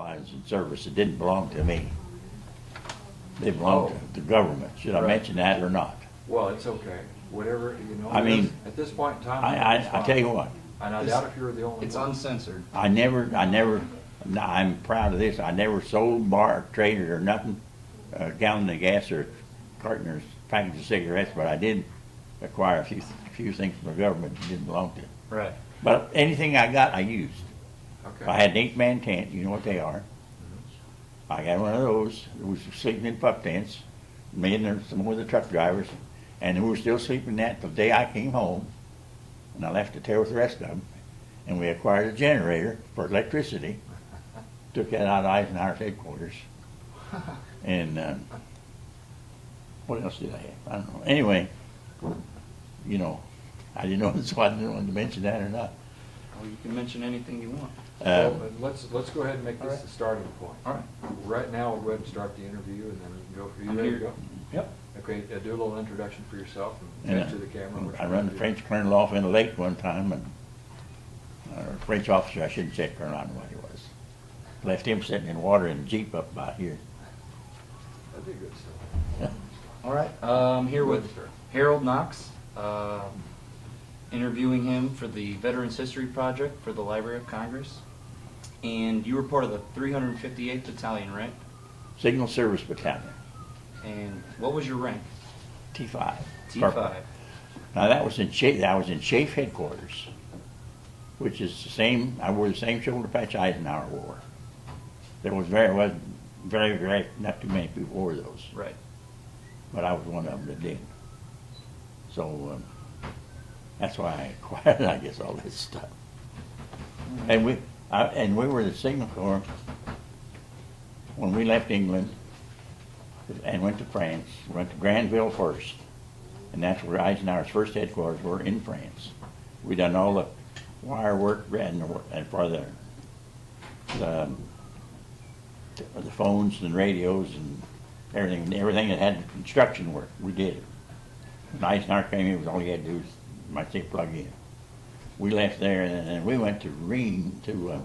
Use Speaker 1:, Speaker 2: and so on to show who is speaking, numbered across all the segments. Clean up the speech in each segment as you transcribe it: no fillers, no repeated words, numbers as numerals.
Speaker 1: while I was in service. It didn't belong to me. They belonged to the government. Should I
Speaker 2: Right.
Speaker 1: mention that or not?
Speaker 2: Well, it's okay, whatever, you know.
Speaker 1: I mean,
Speaker 2: at this point in time. it's
Speaker 1: I
Speaker 2: fine.
Speaker 1: tell you what,
Speaker 2: And I doubt if you're the only
Speaker 3: It's
Speaker 2: one.
Speaker 3: uncensored.
Speaker 1: I'm proud of this. I never sold, bar, traded, or nothing, a gallon of gas or a carton or a package of cigarettes, but I did acquire a few things from the government that didn't belong to.
Speaker 3: Right.
Speaker 1: But anything I got, I used.
Speaker 2: Okay.
Speaker 1: I had an 8-man tent, you know what they are. I got one of those. We were sleeping in pup tents, me and some of the truck drivers, and we were still sleeping in that till the day I came home, and I left it there with the rest of them, and we acquired a generator for electricity, took that out of Eisenhower's headquarters, and what else did I have? I don't know. Anyway, you know, I didn't know, so I didn't want to mention that or not.
Speaker 3: Well, you can mention anything you want.
Speaker 2: Well, let's go ahead and make this
Speaker 3: Alright.
Speaker 2: the starting point.
Speaker 3: All right.
Speaker 2: Right now, we'll go ahead and start the interview, and then we can go for you.
Speaker 3: I'm
Speaker 2: Ready to
Speaker 3: here.
Speaker 2: go?
Speaker 3: Yep.
Speaker 2: Okay, do a little introduction for yourself and
Speaker 1: And,
Speaker 2: head to the camera. which
Speaker 1: I
Speaker 2: we're
Speaker 1: run
Speaker 2: gonna
Speaker 1: the
Speaker 2: do.
Speaker 1: French colonel off in the lake one time, and or French officer, I shouldn't say colonel, I don't know what he was. Left him sitting in water in a Jeep up about here.
Speaker 2: That'd be good stuff.
Speaker 3: All right. I'm here with
Speaker 2: Good, sir.
Speaker 3: Harold Knox, interviewing him for the Veterans History Project for the Library of Congress. And you were part of the 358th Battalion, right?
Speaker 1: Signal Service Battalion,
Speaker 3: And what was your rank?
Speaker 1: T5.
Speaker 3: T5.
Speaker 1: Now that was in Chafe headquarters, which is the same. I wore the same shoulder patch Eisenhower wore. There was very not too many people wore those,
Speaker 3: Right.
Speaker 1: but I was one of them that did. So that's why I acquired, I guess, all this stuff. And we were the Signal Corps when we left England and went to France. We went to Granville first, and that's where Eisenhower's first headquarters were, in France. We done all the wire work and for the phones and radios and everything that had construction work, we did it. When Eisenhower came in, it was all he had to do was, might say, plug in. We left there and then we went to Rheims to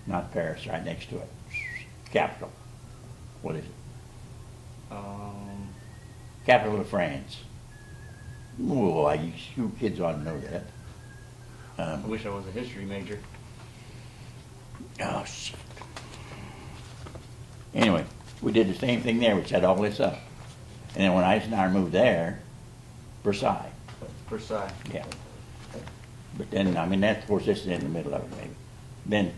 Speaker 1: not Paris, right next to it, capital. What is it? Capital of France. Oh, you kids ought to know that.
Speaker 3: I wish I was a history major.
Speaker 1: Oh, shit. Anyway, we did the same thing there. We set all this up. And then when Eisenhower moved there, Versailles,
Speaker 3: Versailles.
Speaker 1: yeah. But then, I mean, that's, of course, this is in the middle of it, maybe.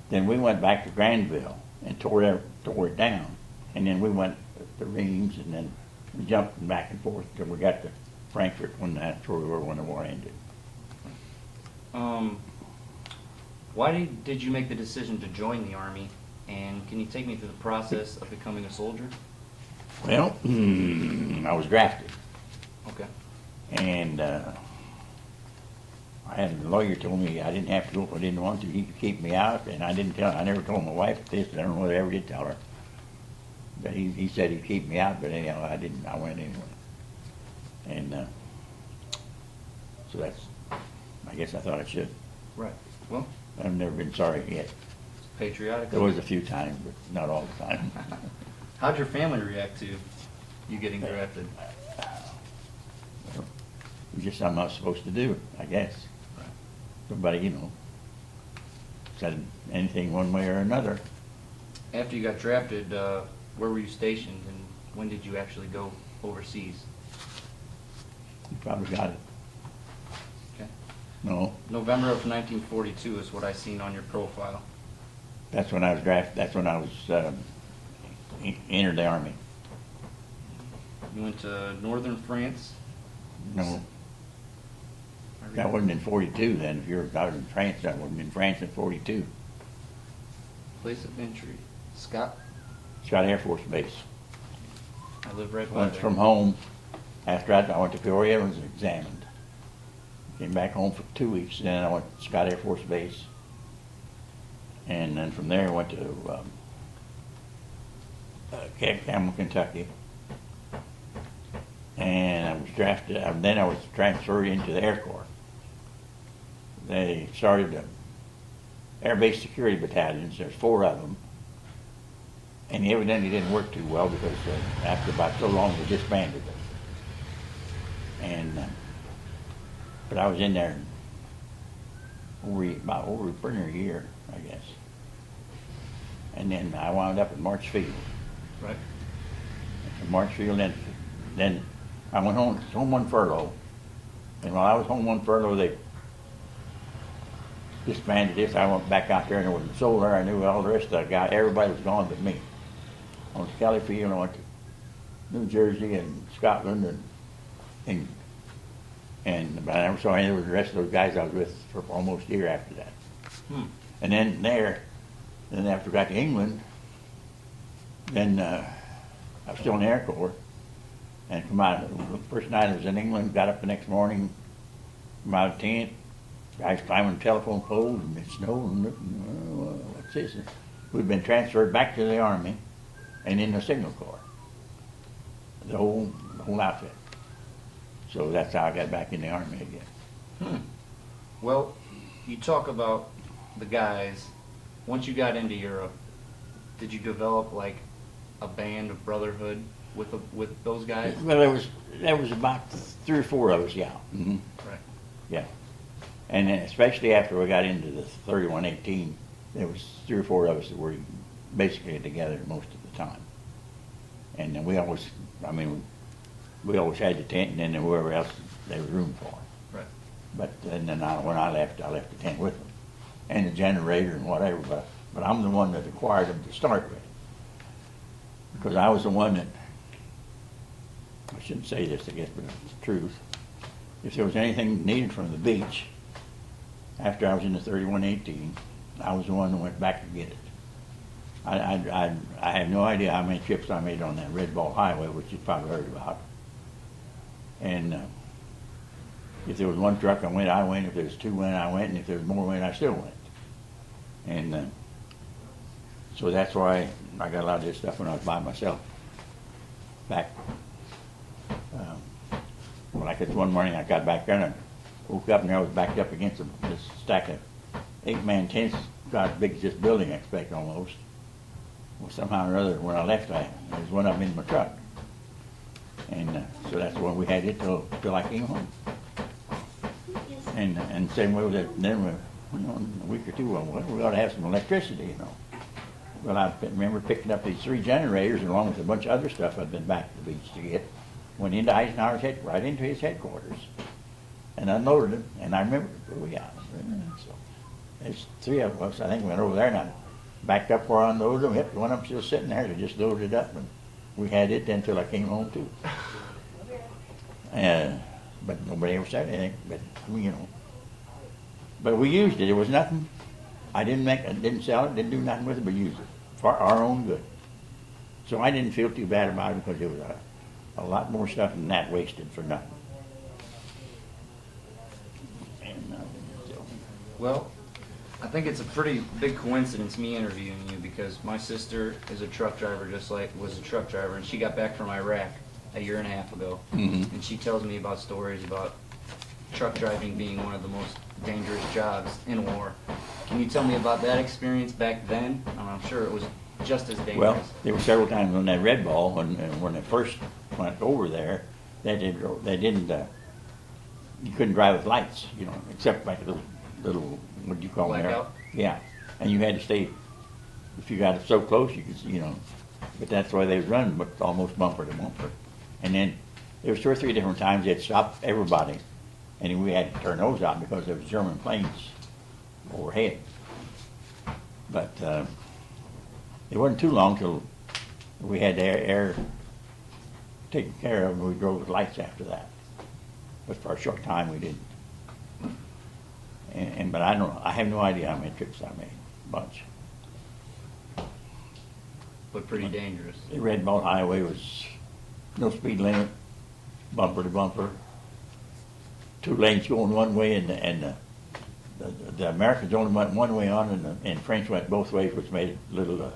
Speaker 1: Then we went back to Granville and tore it down. And then we went to Rheims, and then we jumped back and forth till we got to Frankfurt when that's where we were when the war ended.
Speaker 3: Why did you make the decision to join the Army? And can you take me through the process of becoming a soldier?
Speaker 1: Well, I was drafted.
Speaker 3: Okay.
Speaker 1: And I had a lawyer told me I didn't have to go if I didn't want to. He could keep me out, and I never told my wife this. I don't know whether I ever did tell her. But he said he'd keep me out, but anyhow, I didn't. I went anyway. And so that's, I guess I thought I should.
Speaker 3: Right. Well,
Speaker 1: I've never been sorry yet.
Speaker 3: patriotic.
Speaker 1: There was a few times, but not all the time.
Speaker 3: How'd your family react to you getting drafted?
Speaker 1: It was just something I was supposed to do, I guess. Nobody, said anything one way or another.
Speaker 3: After you got drafted, where were you stationed, and when did you actually go overseas?
Speaker 1: You probably got it.
Speaker 3: Okay.
Speaker 1: No,
Speaker 3: November of 1942 is what I seen on your profile.
Speaker 1: that's when I was drafted. That's when I was entered the Army.
Speaker 3: You went to northern France.
Speaker 1: No, that wasn't in 42 then. If you were out in France, that wasn't in France in 42.
Speaker 3: Place of entry, Scott.
Speaker 1: Scott Air Force Base.
Speaker 3: I live right by
Speaker 1: Once
Speaker 3: there.
Speaker 1: from home, after I went to Peoria and was examined. Came back home for 2 weeks, and then I went to Scott Air Force Base. And then from there I went to Campbell, Kentucky. And I was drafted, then I was transferred into the Air Corps. they started the Air Base Security Battalions. There's 4 of them. And evidently didn't work too well because after about so long they disbanded them. And but I was in there over pretty near a year, I guess. And then I wound up at Marchfield.
Speaker 3: Right.
Speaker 1: At Marchfield, then I went home on furlough. And while I was home on furlough, they disbanded this. I went back out there, and there was a soul there. I knew all the rest of the guys. Everybody was gone but me. I went to California, I went to New Jersey and Scotland and England. But I never saw any of the rest of those guys I was with for almost a year after that. And then after I got to England, then I was still in the Air Corps. And come out, the first night I was in England, got up the next morning, come out of the tent, guys climbing telephone poles, and it snowed, and what's this? We'd been transferred back to the Army and in the Signal Corps, the whole outfit. So that's how I got back in the Army again.
Speaker 3: Well, you talk about the guys. Once you got into Europe, did you develop like a band of brotherhood with those guys?
Speaker 1: Well, there was about 3 or 4 of us, yeah. Mm-hmm.
Speaker 3: Right.
Speaker 1: Yeah. And then especially after we got into the 3118, there was 3 or 4 of us that were basically together most of the time. And then we always had the tent, and then whoever else there was room for.
Speaker 3: Right.
Speaker 1: But when I left the tent with them, and the generator and whatever. But I'm the one that acquired them to start with, because I was the one that, I shouldn't say this, I guess, but it's the truth. If there was anything needed from the beach, after I was in the 3118, I was the one that went back to get it. I have no idea how many trips I made on that Red Ball Highway, which you've probably heard about. And if there was 1 truck I went. If there was 2 went, I went. And if there was more went, I still went. And so that's why I got a lot of this stuff when I was by myself. Back, like this one morning, I got back there and I woke up and I was backed up against this stack of 8-man tents, about as big as this building, I expect, almost. Well, somehow or other, when I left, there was one of them in my truck. And so that's where we had it till I came home. And same way with it, then in a week or 2, well, we ought to have some electricity, Well, I remember picking up these 3 generators along with a bunch of other stuff I'd been back to the beach to get. Went into Eisenhower's right into his headquarters, and unloaded them. And I remember, so there's 3 of us. I think we went over there and I backed up where I unloaded them. Yep, one of them still sitting there. They just loaded it up, and we had it until I came home too. But nobody ever said anything. But we used it. It was nothing. I didn't sell it, didn't do nothing with it, but used it for our own good. So I didn't feel too bad about it because there was a lot more stuff than that wasted for nothing.
Speaker 3: Well, I think it's a pretty big coincidence me interviewing you, because my sister is a truck driver, was a truck driver, and she got back from Iraq a year and a half ago.
Speaker 1: Mm-hmm.
Speaker 3: And she tells me about stories about truck driving being one of the most dangerous jobs in war. Can you tell me about that experience back then? I'm sure it was just as dangerous.
Speaker 1: Well, there were several times on that Red Ball when they first went over there, they didn't. You couldn't drive with lights, except like a little what do you call them there?
Speaker 3: Blackout?
Speaker 1: Yeah, and you had to stay. If you got so close, you could, But that's why they was running, but almost bumper to bumper. And then there was 2 or 3 different times they'd stop everybody, and we had to turn those out because there was German planes overhead. But it wasn't too long till we had the air taken care of, and we drove with lights after that. But for a short time we didn't. But I have no idea how many trips I made. Bunch.
Speaker 3: But pretty dangerous.
Speaker 1: The Red Ball Highway was no speed limit, bumper to bumper, 2 lanes going one way, and the Americans only went one way on, and French went both ways, which made it a little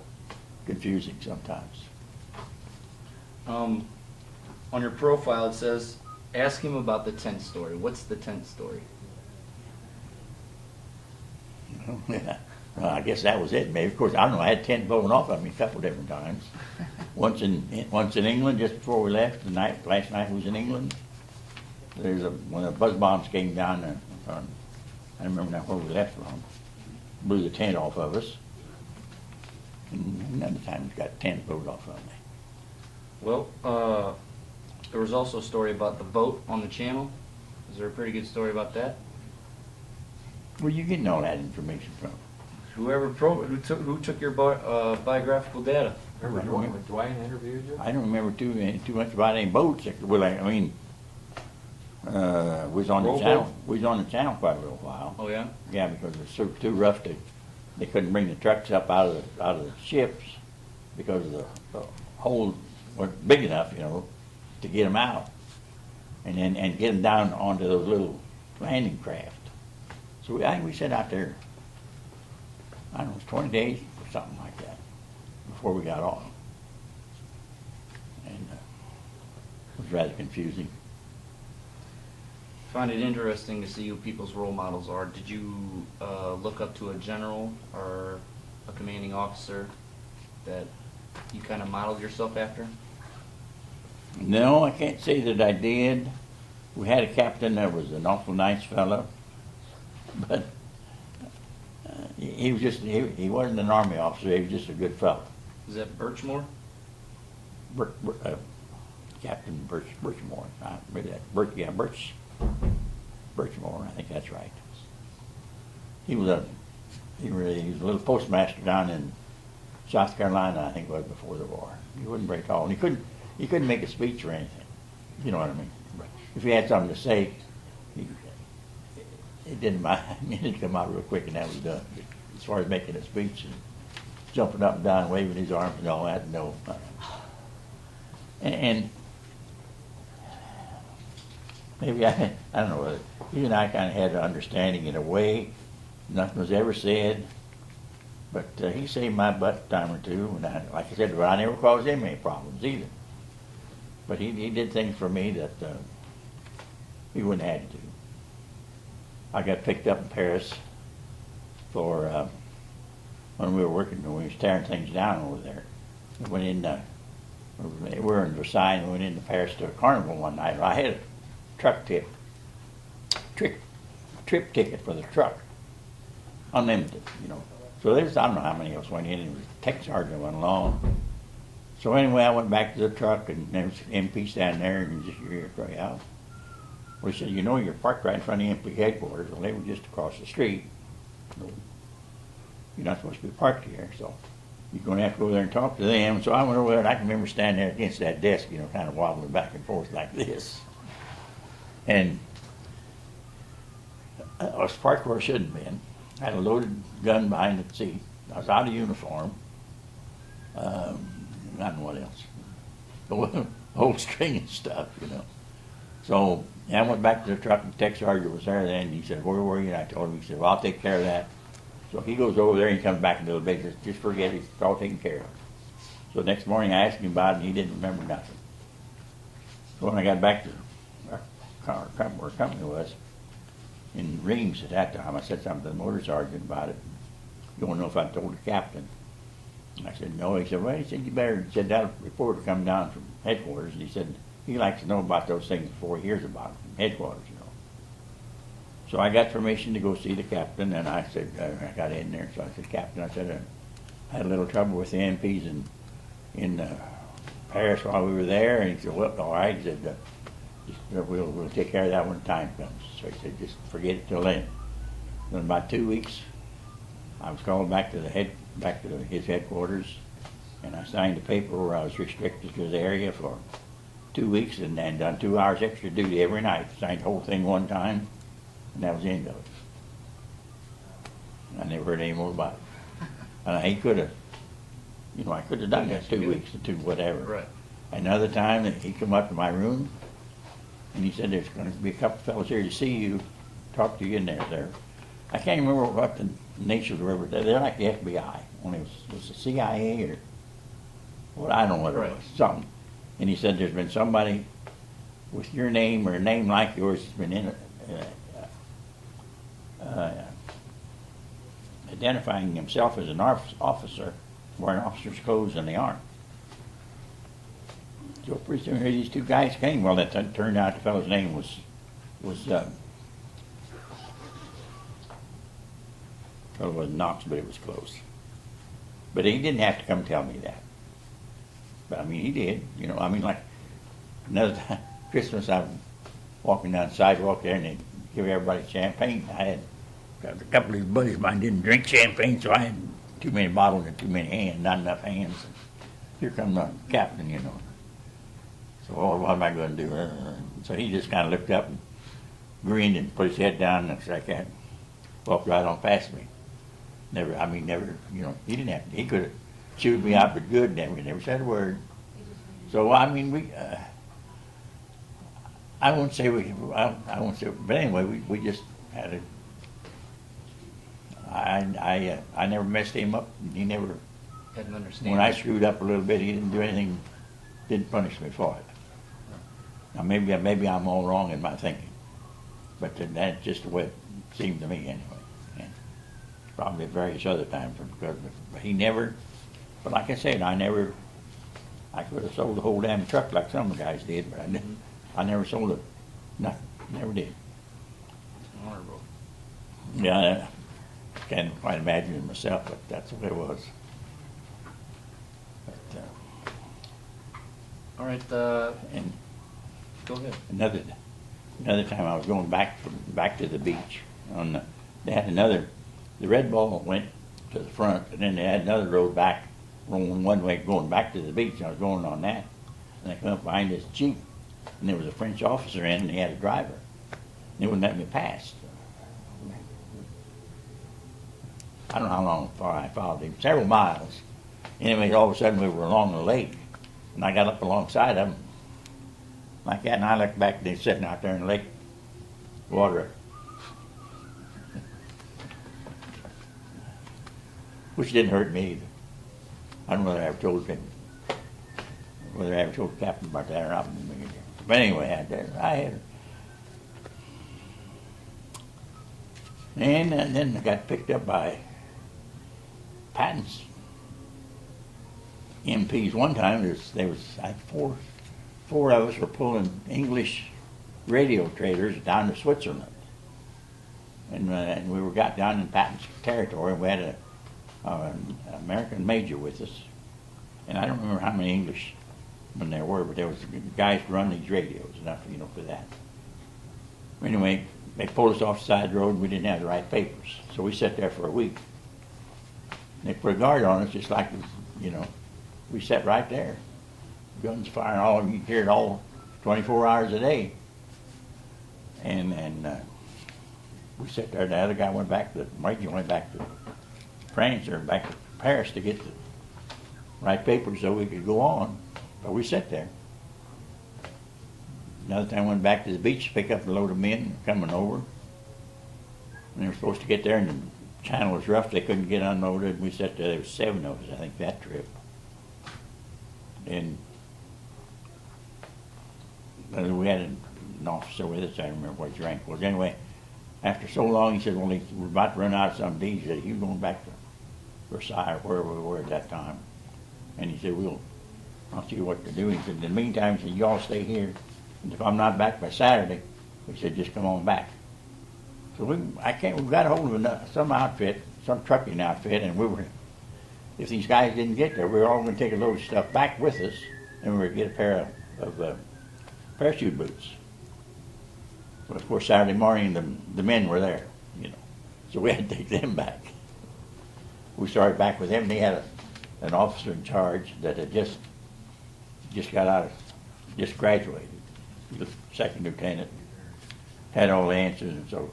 Speaker 1: confusing sometimes.
Speaker 3: On your profile it says, ask him about the tent story. What's the tent story?
Speaker 1: Yeah. Well, I guess that was it, maybe. Of course, I don't know, I had tent blown off of me a couple different times. Once in England, just before we left, last night was in England. When the buzz bombs came down, I don't remember now where we left from, blew the tent off of us. And another time we got tent blown off of me.
Speaker 3: Well, there was also a story about the boat on the channel. Is there a pretty good story about that?
Speaker 1: Where you getting all that information from?
Speaker 3: Who took your biographical data?
Speaker 2: Remember when Dwayne interviewed you?
Speaker 1: I don't remember too much about any boats. Well, I mean, we was on the
Speaker 3: Rowboat?
Speaker 1: channel. We was on the channel quite a little while.
Speaker 3: Oh yeah.
Speaker 1: Yeah, because it was too rough they couldn't bring the trucks up out of the ships because the holes weren't big enough, to get them out, and get them down onto those little landing craft. So I think we sat out there, I don't know, it was 20 days or something like that before we got off, and it was rather confusing.
Speaker 3: I find it interesting to see who people's role models are. Did you look up to a general or a commanding officer that you kind of modeled yourself after?
Speaker 1: No, I can't say that I did. We had a captain that was an awful nice fellow, but he was he wasn't an army officer. He was just a good fellow.
Speaker 3: Is that Birchmore?
Speaker 1: Captain Birchmore. Birchmore. I think that's right. He was a little postmaster down in South Carolina, I think it was, before the war. He wasn't very tall, and he couldn't make a speech or anything. You know what I mean? If he had something to say, it didn't mind. It didn't come out real quick, and that was done. But as far as making a speech and jumping up and down, waving his arms and all that, no. And maybe I don't know whether he and I kind of had an understanding in a way. Nothing was ever said, but he saved my butt a time or two. And like I said, but I never caused him any problems either. But he did things for me that he wouldn't have had to do. I got picked up in Paris for when we was tearing things down over there. We went in. We were in Versailles and we went into Paris to a carnival one night. I had a trip ticket for the truck, unlimited, So I don't know how many of us went in, and the tech sergeant went along. So anyway, I went back to the truck, and there was MP standing there, and he just cry out. Well, he said, you're parked right in front of MP headquarters. Well, they were just across the street. You're not supposed to be parked here, so you're going to have to go there and talk to them. So I went over there, and I can remember standing there against that desk, kind of wobbling back and forth like this. And I was parked where I shouldn't have been. I had a loaded gun behind the seat. I was out of uniform. I don't know what else. The whole string of stuff, So I went back to the truck, and the tech sergeant was there then, and he said, where were you? And I told him, he said, well, I'll take care of that. So he goes over there and he comes back into the bed and says, just forget it, it's all taken care of. So the next morning I asked him about it, and he didn't remember nothing. So when I got back to where our company was, in Reims at that time, I said something to the motor sergeant about it. You want to know if I told the captain? And I said, no. He said, well, you better. He said, that report will come down from headquarters. And he said, he likes to know about those things before he hears about them from headquarters, So I got permission to go see the captain, and I said, I got in there. So I said, Captain, I said, I had a little trouble with the MPs in Paris while we were there. And he said, well, all right. He said, we'll take care of that when the time comes. So he said, just forget it till then. Then about 2 weeks, I was called back to his headquarters, and I signed a paper where I was restricted to the area for 2 weeks and done 2 hours extra duty every night. Signed the whole thing one time, and that was the end of it. I never heard any more about it. And he could have, I could have done that 2 weeks or two, whatever.
Speaker 3: Right.
Speaker 1: Another time, he come up to my room, and he said, there's going to be a couple fellows here to see you, talk to you in there. I can't remember what the nature of the river. They're like the FBI. Only it was the CIA or, well, I don't know what it was, something. And he said, there's been somebody with your name or a name like yours has been identifying himself as an officer, wearing officer's clothes, and they aren't. So pretty soon here these two guys came. Well, that turned out the fellow's name was well, it wasn't Knox, but it was close. But he didn't have to come tell me that. But I mean, he did. You know, I mean, like another time, Christmas, I'm walking down the sidewalk there, and they give everybody champagne. I had a couple of these buddies of mine didn't drink champagne, so I had too many bottles and too many hands, not enough hands. Here comes the captain, you know. So, what am I going to do? So he just kind of looked up and grinned and put his head down and like that. Walked right on past me. Never, you know, he didn't have to. He could have chewed me out, but good, never said a word. So, I mean, I won't say, but anyway, we just had I never messed him up. He never,
Speaker 3: Had an understanding.
Speaker 1: when I screwed up a little bit, he didn't do anything, didn't punish me for it. Now, maybe I'm all wrong in my thinking, but that's just the way it seemed to me anyway. And probably at various other times, because he never, but like I said, I could have sold the whole damn truck like some of the guys did, but I didn't. I never sold it, nothing, never did.
Speaker 3: Honorable.
Speaker 1: Yeah, I can't quite imagine it myself, but that's the way it was. But,
Speaker 3: All right,
Speaker 1: and
Speaker 3: go ahead.
Speaker 1: another time I was going back to the beach. They had the Red Ball went to the front, and then they had another road back, rolling one way going back to the beach. I was going on that, and I come up behind this Jeep, and there was a French officer in, and he had a driver. They wouldn't let me pass. I don't know how long far I followed him, several miles. Anyway, all of a sudden we were along the lake, and I got up alongside of him like that, and I looked back, and they're sitting out there in the lake water, which didn't hurt me either. I don't know whether I ever told the captain about that or not. But anyway, I had and then I got picked up by Patton's MPs one time. There was like four of us were pulling English radio traders down to Switzerland, and we got down in Patton's territory. We had an American major with us, and I don't remember how many Englishmen there were, but there was guys to run these radios, enough, you know, for that. Anyway, they pulled us off the side of the road, and we didn't have the right papers, so we sat there for a week. They put a guard on us, just like, you know, we sat right there, guns firing all, you could hear it all 24 hours a day, and we sat there. The other guy went back to France or back to Paris to get the right papers so we could go on. But we sat there. Another time I went back to the beach to pick up a load of men coming over. And they were supposed to get there, and the channel was rough. They couldn't get unloaded. We sat there. There was 7 of us, I think, that trip. And we had an officer with us. I don't remember what his rank was. Anyway, after so long, he said, well, we're about to run out of some of these. He said, you're going back to Versailles, or wherever we were at that time. And he said, I'll see what to do. He said, in the meantime, he said, you all stay here. And if I'm not back by Saturday, he said, just come on back. So we got a hold of some outfit, some trucking outfit, and if these guys didn't get there, we were all going to take a load of stuff back with us, and we were going to get a pair of parachute boots. But of course, Saturday morning, the men were there, you know. So we had to take them back. We started back with them, and they had an officer in charge that had just graduated. The second lieutenant had all the answers, and so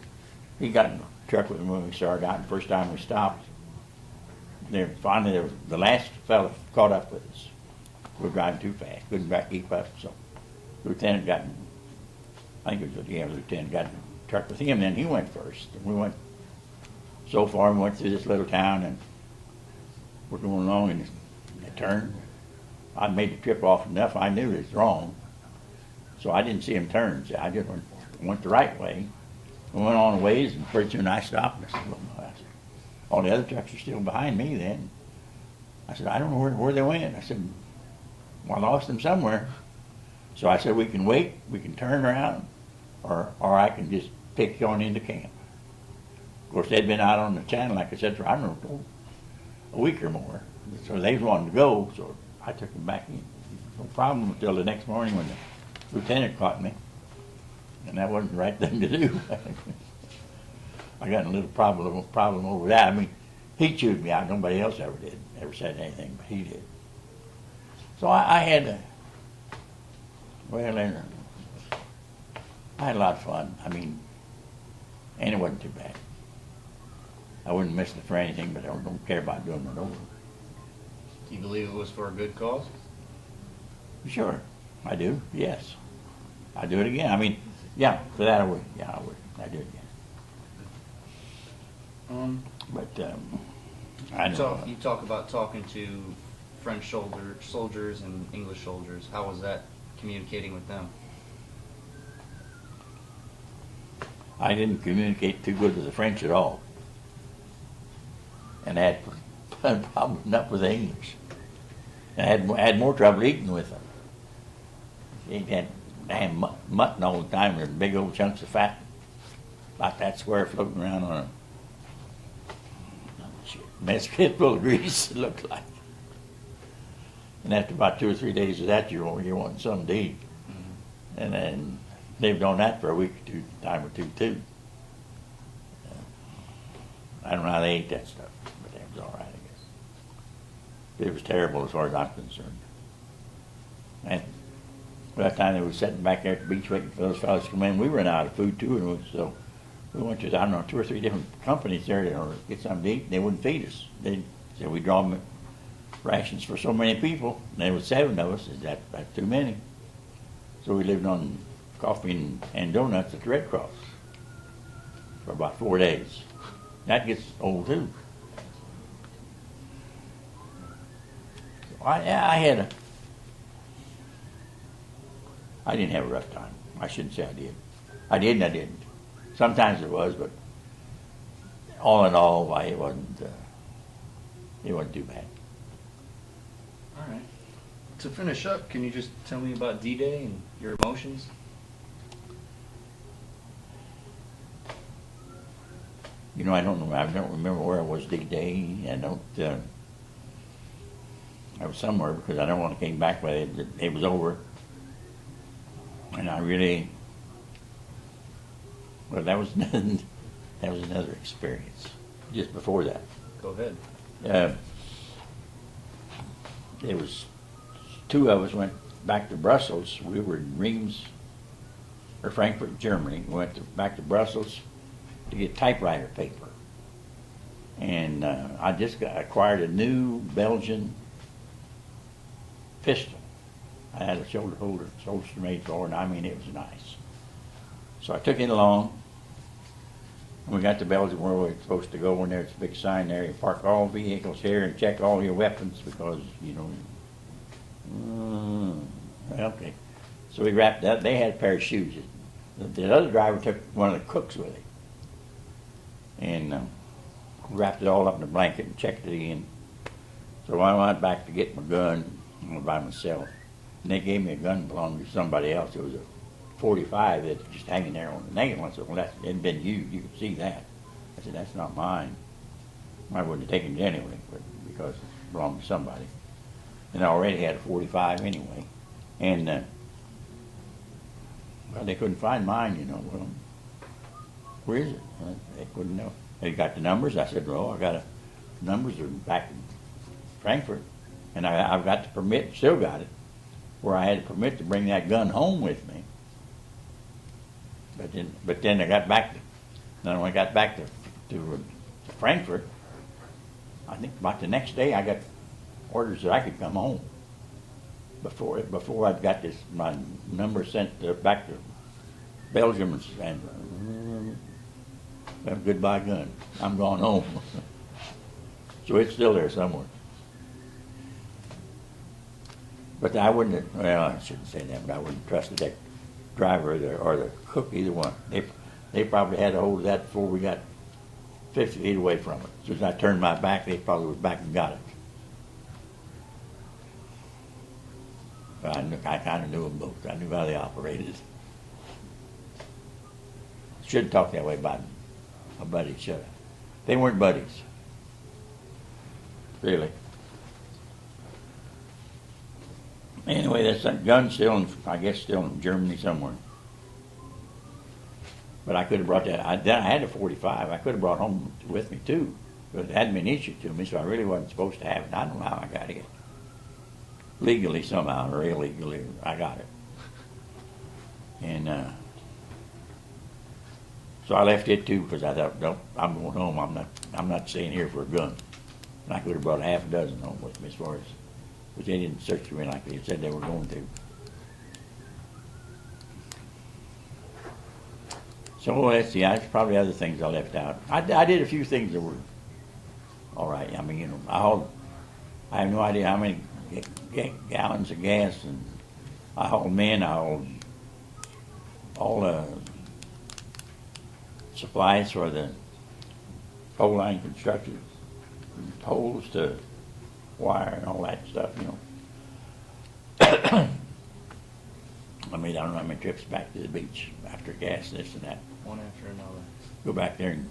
Speaker 1: he got in the truck with him when we started out. The first time we stopped, finally the last fellow caught up with us. We were driving too fast, couldn't keep up. So the lieutenant the lieutenant got in the truck with him. Then he went first, and we went so far. We went through this little town, and we're going along, and it turned. I made the trip off enough. I knew it was wrong, so I didn't see him turn. So I just went the right way. We went on a ways, and pretty soon I stopped. And I said, All the other trucks are still behind me then. I said, I don't know where they went. I said, well, I lost them somewhere. So I said, we can wait, we can turn around, or I can just pick you on into camp. Of course, they'd been out on the channel, like I said, for, I don't know, a week or more. So they wanted to go, so I took them back in. No problem until the next morning when the lieutenant caught me. And that wasn't the right thing to do. I got in a little problem over that. I mean, he chewed me out. Nobody else ever said anything, but he did. So I had a, well, I had a lot of fun. I mean, and it wasn't too bad. I wouldn't miss it for anything, but I don't care about doing it over.
Speaker 3: Do you believe it was for a good cause?
Speaker 1: Sure, I do, yes. I'd do it again. I mean, yeah, for that I would. Yeah, I would. I'd do it again. But I know.
Speaker 3: You talk about talking to French soldiers and English soldiers. How was that communicating with them?
Speaker 1: I didn't communicate too good with the French at all. And I had problems enough with the English. And I had more trouble eating with them. They had damn mutton all the time, and big old chunks of fat, like that square floating around on a mess pit full of grease, it looked like. And after about 2 or 3 days of that, you're wanting something to eat. Mm-hmm. And then lived on that for a week or two, time or two too. I don't know how they ate that stuff, but it was all right, I guess. It was terrible as far as I'm concerned. And by that time they were sitting back there at the beach waiting for those fellas to come in. We ran out of food too, and so we went to, I don't know, 2 or 3 different companies there to get something to eat, and they wouldn't feed us. They said we draw them rations for so many people, and there was 7 of us. That's too many. So we lived on coffee and donuts at the Red Cross for about 4 days. That gets old too. So I didn't have a rough time. I shouldn't say I did. I did and I didn't. Sometimes it was, but all in all, it wasn't too bad.
Speaker 3: All right. To finish up, can you just tell me about D-Day and your emotions?
Speaker 1: You know, I don't remember where I was D-Day. I was somewhere because I don't want to came back when it was over. And I really, well, that was another experience. Just before that,
Speaker 3: Go ahead.
Speaker 1: There was 2 of us went back to Brussels. We were in Reims or Frankfurt, Germany. We went back to Brussels to get typewriter paper. And I just acquired a new Belgian pistol. I had a shoulder made for it, and I mean, it was nice. So I took it along. And we got to Belgium where we were supposed to go, and there's a big sign there, you park all vehicles here and check all your weapons because, you know, okay. So we wrapped up. They had a pair of shoes. The other driver took one of the cooks with him. And wrapped it all up in a blanket and checked it in. So I went back to get my gun by myself. And they gave me a gun belonging to somebody else. It was a .45 that's just hanging there on the nail. I said, well, that hadn't been used. You could see that. I said, that's not mine. I wouldn't have taken it anyway, but because it belonged to somebody. And I already had a .45 anyway. And well, they couldn't find mine, you know. Well, where is it? They couldn't know. They got the numbers. I said, well, I got the numbers are back in Frankfurt. And I've got the permit, still got it, where I had a permit to bring that gun home with me. But then I got back when I got back to Frankfurt, I think about the next day I got orders that I could come home. Before I got my number sent back to Belgium and well, goodbye gun. I'm going home. So it's still there somewhere. But I wouldn't, well, I shouldn't say that, but I wouldn't trust that driver or the cook, either one. They probably had a hold of that before we got 50 feet away from it. As soon as I turned my back, they probably was back and got it. But I kind of knew them both. I knew how they operated. Shouldn't talk that way about a buddy, should I? They weren't buddies. Really. Anyway, that gun's still in, I guess, still in Germany somewhere. But I could have brought that. I had a 45. I could have brought home with me too, but it hadn't been issued to me, so I really wasn't supposed to have it. I don't know how I got it. Legally somehow or illegally, I got it. And so I left it too because I thought, nope, I'm going home. I'm not staying here for a gun. And I could have brought a half a dozen home with me as far as, but they didn't search for me like they said they were going to. So let's see, there's probably other things I left out. I did a few things that were all right. I mean, you know, I have no idea how many gallons of gas, and I hauled men, I hauled all the supplies for the pole line construction, from poles to wire and all that stuff, you know. I mean, I don't know how many trips back to the beach after gas, this and that.
Speaker 3: One after another.
Speaker 1: Go back there and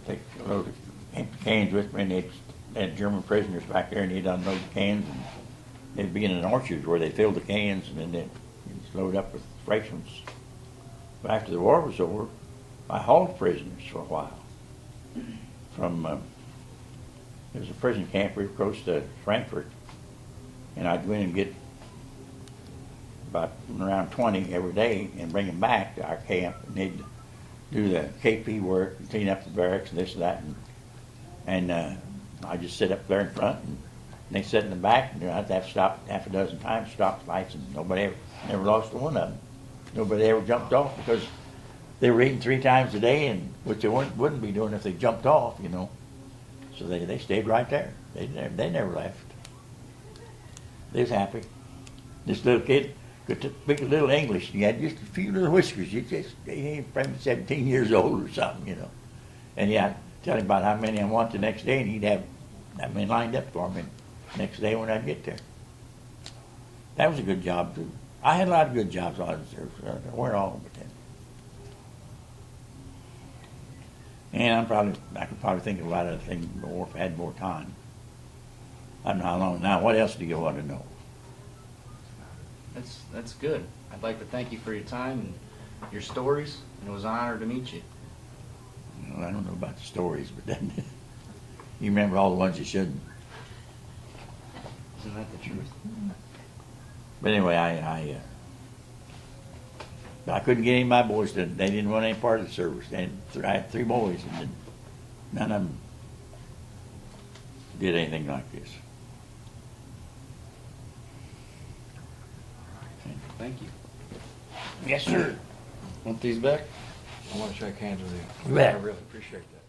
Speaker 1: take a load of empty cans with me, and they had German prisoners back there, and they'd unload the cans, and they'd be in an orchard where they filled the cans, and then they'd just load up with fresh ones. But after the war was over, I hauled prisoners for a while. From there was a prison camp real close to Frankfurt, and I'd go in and get about around 20 every day and bring them back to our camp, and they'd do the KP work and clean up the barracks and this and that, and I just sit up there in front, and they sit in the back, and I'd have to stop half a dozen times, stop lights, and nobody never lost one of them. Nobody ever jumped off because they were eating 3 times a day, and which they wouldn't be doing if they jumped off, you know. So they stayed right there. They never left. They was happy. This little kid could speak a little English. He had just a few little whiskers. He ain't probably 17 years old or something, you know. And yeah, I'd tell him about how many I want the next day, and he'd have that many lined up for me next day when I'd get there. That was a good job too. I had a lot of good jobs while I was there. So I weren't all of them. And I could probably think of a lot of things more if I had more time. I don't know how long. Now, what else do you want to know?
Speaker 3: That's good. I'd like to thank you for your time and your stories, and it was an honor to meet you.
Speaker 1: Well, I don't know about the stories, but then you remember all the ones you shouldn't.
Speaker 3: Isn't that the truth?
Speaker 1: But anyway, I couldn't get any of my boys to. They didn't want any part of the service. I had 3 boys, and none of them did anything like this.
Speaker 3: Thank you.
Speaker 1: Yes, sir.
Speaker 3: Want these back?
Speaker 2: I want to shake hands with you.
Speaker 1: You bet.
Speaker 2: I really appreciate that.